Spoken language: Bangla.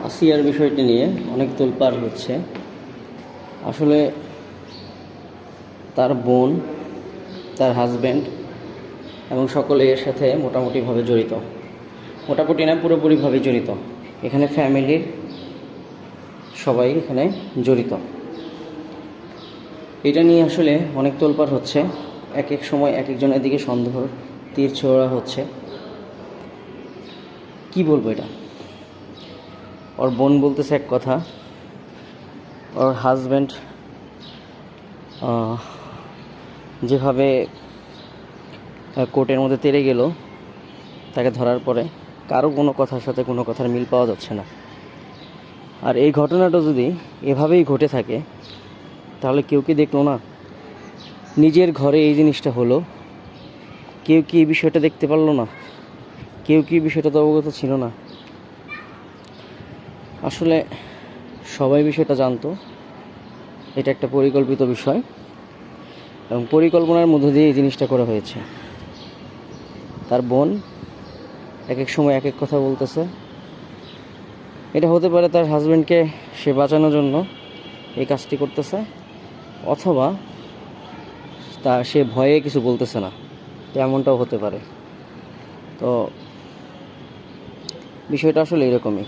আসিয়ার বিষয়টি নিয়ে অনেক তোলপাড় হচ্ছে। আসলে তার বোন, তার হাজব্যান্ড এবং সকলে এর সাথে মোটামুটিভাবে জড়িত। মোটামুটি না, পুরোপুরিভাবে জড়িত। এখানে ফ্যামিলির সবাই এখানে জড়িত। এটা নিয়ে আসলে অনেক তোলপাড় হচ্ছে। এক এক সময় এক একজনের দিকে সন্দেহর তীর ছোড়া হচ্ছে। কি বলবো এটা? ওর বোন বলতেছে এক কথা, ওর হাজব্যান্ড যেভাবে কোর্টের মধ্যে তেড়ে গেল তাকে ধরার পরে, কারো কোনো কথার সাথে কোনো কথার মিল পাওয়া যাচ্ছে না। আর এই ঘটনাটা যদি এভাবেই ঘটে থাকে তাহলে কেউ কি দেখলো না? নিজের ঘরে এই জিনিসটা হলো, কেউ কি এই বিষয়টা দেখতে পারলো না? কেউ কি বিষয়টা তো অবগত ছিল না? আসলে সবাই বিষয়টা জানতো এটা একটা পরিকল্পিত বিষয় এবং পরিকল্পনার মধ্য দিয়ে এই জিনিসটা করা হয়েছে। তার বোন এক এক সময় এক এক কথা বলতেছে। এটা হতে পারে তার হাজব্যান্ডকে সে বাঁচানোর জন্য এই কাজটি করতেছে, অথবা সে ভয়ে কিছু বলতেছে না, এমনটাও হতে পারে। তো বিষয়টা আসলে এরকমই।